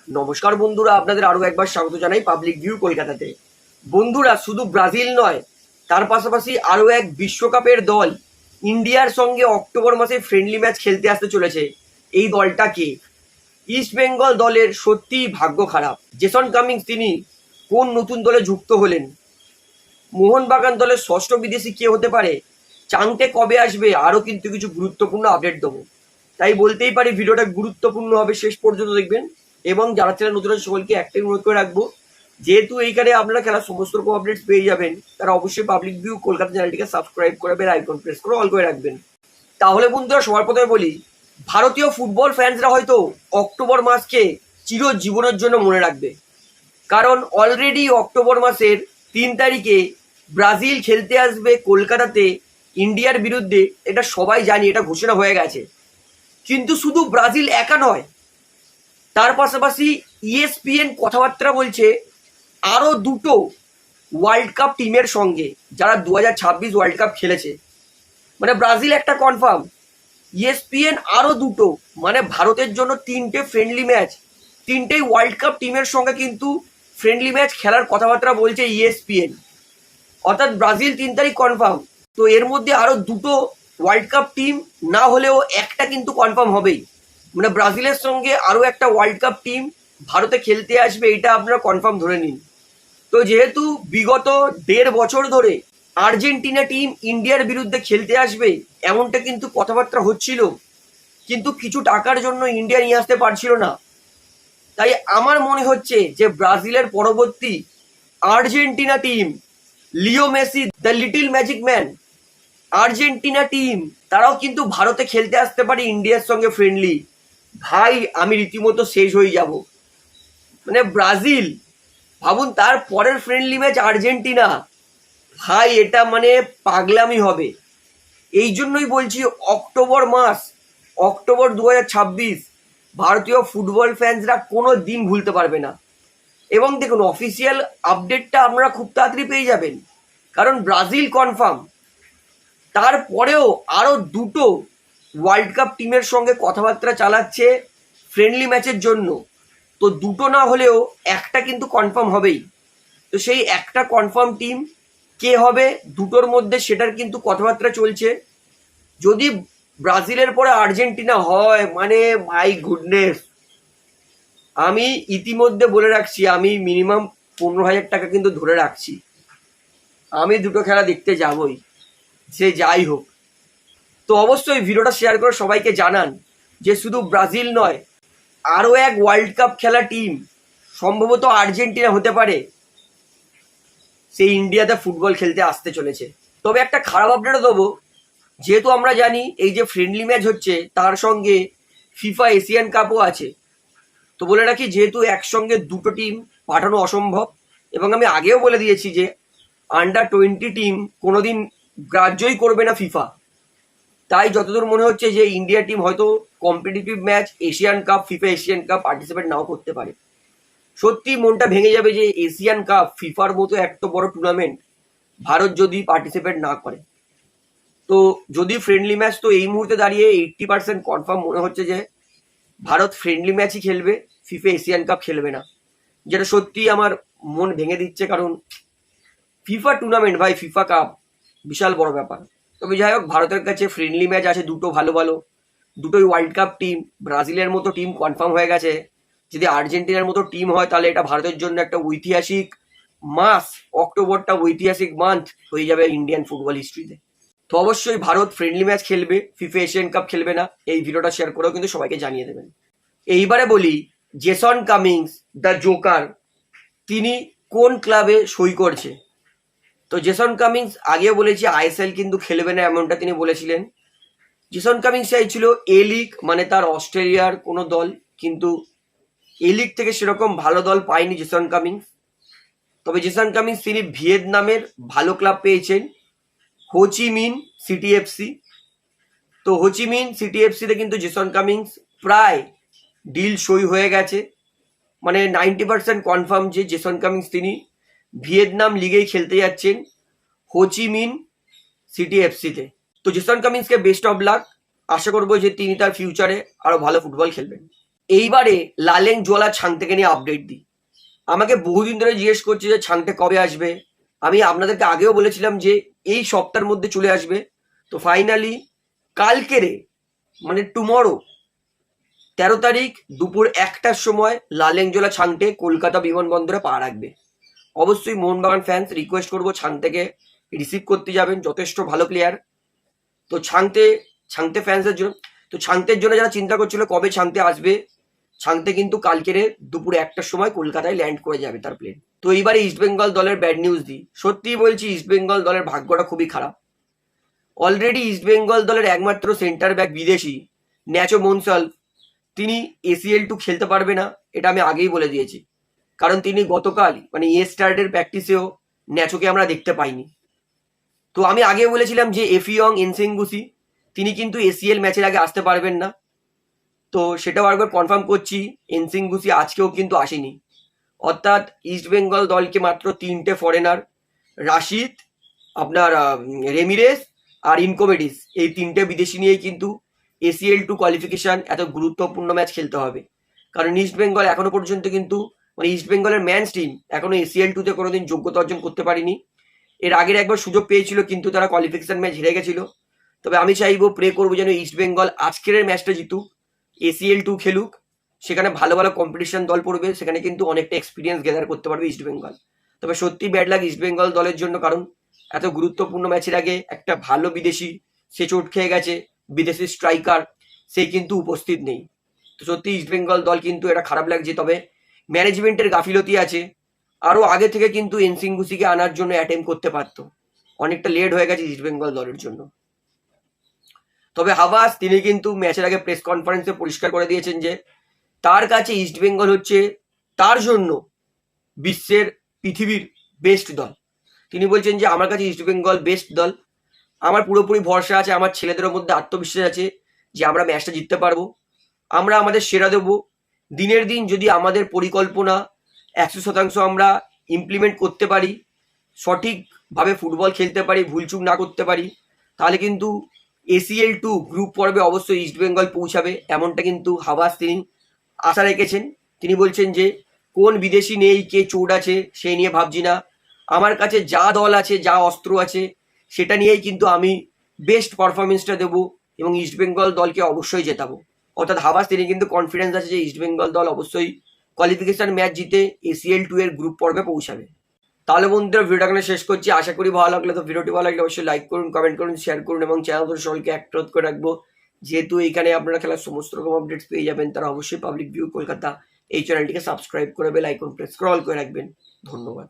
নমস্কার বন্ধুরা, আপনাদের আরো একবার স্বাগত জানাই পাবলিক ভিউ কলকাতাতে। বন্ধুরা, শুধু ব্রাজিল নয়, তার পাশাপাশি আরো এক বিশ্বকাপের দল ইন্ডিয়ার সঙ্গে অক্টোবর মাসে ফ্রেন্ডলি ম্যাচ খেলতে আসতে চলেছে। এই দলটা কে? ইস্ট বেঙ্গল দলের সত্যিই ভাগ্য খারাপ। জেসন কামিংস তিনি কোন নতুন দলে যুক্ত হলেন? মোহনবাগান দলের ষষ্ঠ বিদেশি কে হতে পারে? চাংটে কবে আসবে? আরও কিন্তু কিছু গুরুত্বপূর্ণ আপডেট দেবো। তাই বলতেই পারি ভিডিওটা গুরুত্বপূর্ণ হবে, শেষ পর্যন্ত দেখবেন। এবং যারা চ্যানেল নতুন আছে সকলকে একটাই অনুরোধ করে রাখবো, যেহেতু এইখানে আপনারা খেলার সমস্ত রকম আপডেটস পেয়ে যাবেন, তারা অবশ্যই পাবলিক ভিউ কলকাতা চ্যানেলটিকে সাবস্ক্রাইব করে বেল আইকন প্রেস করে অল করে রাখবেন। তাহলে বন্ধুরা, সবার প্রথমে বলি, ভারতীয় ফুটবল ফ্যান্সরা হয়তো অক্টোবর মাসকে চিরজীবনের জন্য মনে রাখবে। কারণ অলরেডি অক্টোবর মাসের 3 তারিখে ব্রাজিল খেলতে আসবে কলকাতাতে ইন্ডিয়ার বিরুদ্ধে। এটা সবাই জানি, এটা ঘোষণা হয়ে গেছে। কিন্তু শুধু ব্রাজিল একা নয়, তার পাশাপাশি ইএসপিএন কথাবার্তা বলছে আরও দুটো ওয়ার্ল্ড কাপ টিমের সঙ্গে, যারা 2026 ওয়ার্ল্ড কাপ খেলেছে। মানে ব্রাজিল একটা কনফার্ম, ইএসপিএন আরও দুটো, মানে ভারতের জন্য 3টে ফ্রেন্ডলি ম্যাচ, 3টেই ওয়ার্ল্ড কাপ টিমের সঙ্গে কিন্তু ফ্রেন্ডলি ম্যাচ খেলার কথাবার্তা বলছে ইএসপিএন। অর্থাৎ ব্রাজিল 3 তারিখ কনফার্ম। তো এর মধ্যে আরও দুটো ওয়ার্ল্ড কাপ টিম না হলেও একটা কিন্তু কনফার্ম হবেই। মানে ব্রাজিলের সঙ্গে আরও একটা ওয়ার্ল্ড কাপ টিম ভারতে খেলতে আসবে, এটা আপনারা কনফার্ম ধরে নিন। তো যেহেতু বিগত 1.5 বছর ধরে আর্জেন্টিনা টিম ইন্ডিয়ার বিরুদ্ধে খেলতে আসবে এমনটা কিন্তু কথাবার্তা হচ্ছিল, কিন্তু কিছু টাকার জন্য ইন্ডিয়া নিয়ে আসতে পারছিল না। তাই আমার মনে হচ্ছে যে ব্রাজিলের পরবর্তী Argentina team, Leo Messi the little magic man, Argentina team তারাও কিন্তু ভারতে খেলতে আসতে পারে ইন্ডিয়ার সঙ্গে ফ্রেন্ডলি। ভাই, আমি রীতিমতো শেষ হয়ে যাব। মানে ব্রাজিল, ভাবুন তার পরের ফ্রেন্ডলি ম্যাচ আর্জেন্টিনা। ভাই, এটা মানে পাগলামি হবে। এই জন্যই বলছি অক্টোবর মাস, অক্টোবর 2026 ভারতীয় ফুটবল ফ্যান্সরা কোনো দিন ভুলতে পারবে না। এবং দেখুন, অফিসিয়াল আপডেটটা আপনারা খুব তাড়াতাড়ি পেয়ে যাবেন, কারণ ব্রাজিল কনফার্ম। তারপরেও আরও দুটো ওয়ার্ল্ড কাপ টিমের সঙ্গে কথাবার্তা চালাচ্ছে ফ্রেন্ডলি ম্যাচের জন্য। তো দুটো না হলেও একটা কিন্তু কনফার্ম হবেই। তো সেই একটা কনফার্ম টিম কে হবে দুটোর মধ্যে, সেটার কিন্তু কথাবার্তা চলছে। যদি ব্রাজিলের পরে আর্জেন্টিনা হয়, মানে মাই গুডনেস, আমি ইতিমধ্যে বলে রাখছি, আমি মিনিমাম 15,000 টাকা কিন্তু ধরে রাখছি। আমি দুটো খেলা দেখতে যাবই, সে যাই হোক। তো অবশ্যই ভিডিওটা শেয়ার করে সবাইকে জানান যে শুধু ব্রাজিল নয়, আরও এক ওয়ার্ল্ড কাপ খেলা টিম সম্ভবত আর্জেন্টিনা হতে পারে, সেই ইন্ডিয়াতে ফুটবল খেলতে আসতে চলেছে। তবে একটা খারাপ আপডেটও দেবো, যেহেতু আমরা জানি এই যে ফ্রেন্ডলি ম্যাচ হচ্ছে তার সঙ্গে ফিফা এশিয়ান কাপও আছে। তো বলে রাখি, যেহেতু একসঙ্গে দুটো টিম পাঠানো অসম্ভব, এবং আমি আগেও বলে দিয়েছি যে আন্ডার 20 টিম কোনোদিন গ্রাহ্যই করবে না ফিফা। তাই যতদূর মনে হচ্ছে যে ইন্ডিয়া টিম হয়তো competitive match Asian cup, FIFA Asian cup participate নাও করতে পারে। সত্যি মনটা ভেঙে যাবে যে এশিয়ান কাপ, ফিফার মতো এত বড় টুর্নামেন্ট, ভারত যদি পার্টিসিপেট না করে। তো যদি ফ্রেন্ডলি ম্যাচ, তো এই মুহূর্তে দাঁড়িয়ে 80% কনফার্ম মনে হচ্ছে যে ভারত ফ্রেন্ডলি ম্যাচই খেলবে, ফিফা এশিয়ান কাপ খেলবে না। যেটা সত্যি আমার মন ভেঙে দিচ্ছে, কারণ ফিফা টুর্নামেন্ট ভাই, ফিফা কাপ বিশাল বড় ব্যাপার। তবে যাই হোক, ভারতের কাছে ফ্রেন্ডলি ম্যাচ আছে দুটো ভালো ভালো, দুটোই ওয়ার্ল্ড কাপ টিম। ব্রাজিলের মতো টিম কনফার্ম হয়ে গেছে। যদি আর্জেন্টিনার মতো টিম হয় তাহলে এটা ভারতের জন্য একটা ঐতিহাসিক মাস। অক্টোবরটা ঐতিহাসিক মান্থ হয়ে যাবে ইন্ডিয়ান ফুটবল হিস্ট্রিতে। তো অবশ্যই ভারত ফ্রেন্ডলি ম্যাচ খেলবে, ফিফা এশিয়ান কাপ খেলবে না। এই ভিডিওটা শেয়ার করেও কিন্তু সবাইকে জানিয়ে দেবেন। এইবারে বলি, জেসন কামিংস দ্য জোকার তিনি কোন ক্লাবে সই করছে? তো জেসন কামিংস আগেও বলেছি আইএসএল কিন্তু খেলবে না, এমনটা তিনি বলেছিলেন। জেসন কামিংস চাইছিল এ লিগ, মানে তার অস্ট্রেলিয়ার কোনো দল, কিন্তু এ লিগ থেকে সেরকম ভালো দল পায়নি জেসন কামিংস। তবে জেসন কামিংস তিনি ভিয়েতনামের ভালো ক্লাব পেয়েছেন, হোচিমিন সিটি এফসি। তো হোচিমিন সিটি এফসিতে কিন্তু জেসন কামিংস প্রায় ডিল সই হয়ে গেছে। মানে 90% কনফার্ম যে জেসন কামিংস তিনি ভিয়েতনাম লিগেই খেলতে যাচ্ছেন, হোচিমিন সিটি এফসিতে। তো জেসন কামিংসকে বেস্ট অফ লাক। আশা করবো যে তিনি তার ফিউচারে আরো ভালো ফুটবল খেলবেন। এইবারে লালেং জোয়ালা ছাংটেকে নিয়ে আপডেট দিই। আমাকে বহুদিন ধরে জিজ্ঞেস করছে যে ছাংটে কবে আসবে। আমি আপনাদেরকে আগেও বলেছিলাম যে এই সপ্তাহের মধ্যে চলে আসবে। তো ফাইনালি কালকেরে মানে টুমরো 13 তারিখ দুপুর 1টার সময় লালেংজোলা ছাংটে কলকাতা বিমানবন্দরে পা রাখবে। অবশ্যই মোহনবাগান ফ্যান্স রিকোয়েস্ট করবো ছাংটেকে রিসিভ করতে যাবেন, যথেষ্ট ভালো প্লেয়ার। তো ছাংতে ফ্যান্সের জন্য, তো ছাংতের জন্য যারা চিন্তা করছিল কবে ছাংতে আসবে, ছাংতে কিন্তু কালকেরে দুপুর 1টার সময় কলকাতায় ল্যান্ড করে যাবে তার প্লেন। তো এইবারে ইস্টবেঙ্গল দলের ব্যাড নিউজ দিই। সত্যিই বলছি ইস্টবেঙ্গল দলের ভাগ্যটা খুবই খারাপ। অলরেডি ইস্টবেঙ্গল দলের একমাত্র সেন্টার ব্যাক বিদেশি ন্যাচো মনসাল, তিনি ACL2 খেলতে পারবে না, এটা আমি আগেই বলে দিয়েছি। কারণ তিনি গতকাল মানে স্টার্টের প্র্যাকটিসেও ন্যাচোকে আমরা দেখতে পাইনি। তো আমি আগে বলেছিলাম যে এফিয়ং এনসেঙ্গুসি তিনি কিন্তু ACL ম্যাচের আগে আসতে পারবেন না। তো সেটাও একবার কনফার্ম করছি, এনসেঙ্গুসি আজকেও কিন্তু আসেনি। অর্থাৎ ইস্টবেঙ্গল দলকে মাত্র 3টে ফরেনার, রাশিদ, আপনার রেমিরেস আর ইনকোমেডিস, এই 3টে বিদেশি নিয়েই কিন্তু ACL2 কোয়ালিফিকেশন এত গুরুত্বপূর্ণ ম্যাচ খেলতে হবে। কারণ ইস্টবেঙ্গল এখনো পর্যন্ত কিন্তু মানে ইস্টবেঙ্গলের ম্যানস টিম এখনো ACL2তে কোনোদিন যোগ্যতা অর্জন করতে পারেনি। এর আগের একবার সুযোগ পেয়েছিল কিন্তু তারা কোয়ালিফিকেশন ম্যাচ হেরে গেছিল। তবে আমি চাইবো, প্রে করবো যেন ইস্টবেঙ্গল আজকের ম্যাচটা জিতুক, ACL2 খেলুক, সেখানে ভালো ভালো কম্পিটিশন দল পড়বে, সেখানে কিন্তু অনেকটা এক্সপিরিয়েন্স গেদার করতে পারবে ইস্টবেঙ্গল। তবে সত্যি ব্যাড লাগ ইস্টবেঙ্গল দলের জন্য, কারণ এত গুরুত্বপূর্ণ ম্যাচের আগে একটা ভালো বিদেশি সে চোট খেয়ে গেছে, বিদেশি স্ট্রাইকার সে কিন্তু উপস্থিত নেই। তো সত্যি ইস্টবেঙ্গল দল কিন্তু এটা খারাপ লাগছে। তবে ম্যানেজমেন্টের গাফিলতি আছে, আরও আগে থেকে কিন্তু এনসিঙ্গুসিকে আনার জন্য অ্যাটেম্প করতে পারতো, অনেকটা লেট হয়ে গেছে ইস্টবেঙ্গল দলের জন্য। তবে হাবাস তিনি কিন্তু ম্যাচের আগে প্রেস কনফারেন্সে পরিষ্কার করে দিয়েছেন যে তার কাছে ইস্টবেঙ্গল হচ্ছে তার জন্য পৃথিবীর বেস্ট দল। তিনি বলছেন যে আমার কাছে ইস্টবেঙ্গল বেস্ট দল, আমার পুরোপুরি ভরসা আছে, আমার ছেলেদের মধ্যে আত্মবিশ্বাস আছে যে আমরা ম্যাচটা জিততে পারবো, আমরা আমাদের সেরা দেবো। দিনের দিন যদি আমাদের পরিকল্পনা 100% আমরা ইমপ্লিমেন্ট করতে পারি, সঠিকভাবে ফুটবল খেলতে পারি, ভুলচুক না করতে পারি, তাহলে কিন্তু ACL2 গ্রুপ পর্বে অবশ্যই ইস্টবেঙ্গল পৌঁছাবে, এমনটা কিন্তু হাবাস তিনি আশা রেখেছেন। তিনি বলছেন যে কোন বিদেশি নেই, কে চোট আছে সেই নিয়ে ভাবছি না, আমার কাছে যা দল আছে, যা অস্ত্র আছে, সেটা নিয়েই কিন্তু আমি বেস্ট পারফরমেন্সটা দেবো এবং ইস্টবেঙ্গল দলকে অবশ্যই জেতাবো। অর্থাৎ হাবাস তিনি কিন্তু কনফিডেন্স আছে যে ইস্টবেঙ্গল দল অবশ্যই কোয়ালিফিকেশন ম্যাচ জিতে ACL2 এর গ্রুপ পর্বে পৌঁছাবে। তাহলে বন্ধুরা ভিডিওটা এখানে শেষ করছি। আশা করি ভালো লাগলে, তো ভিডিওটি ভালো লাগলে অবশ্যই লাইক করুন, কমেন্ট করুন, শেয়ার করুন এবং চ্যানেল সকলকে অ্যাক্টিভ করে রাখবো, যেহেতু এখানে আপনারা খেলার সমস্ত রকম আপডেটস পেয়ে যাবেন। তারা অবশ্যই পাবলিক ভিউ কলকাতা এই চ্যানেলটিকে সাবস্ক্রাইব করে বেল আইকন প্রেস করে অল করে রাখবেন। ধন্যবাদ।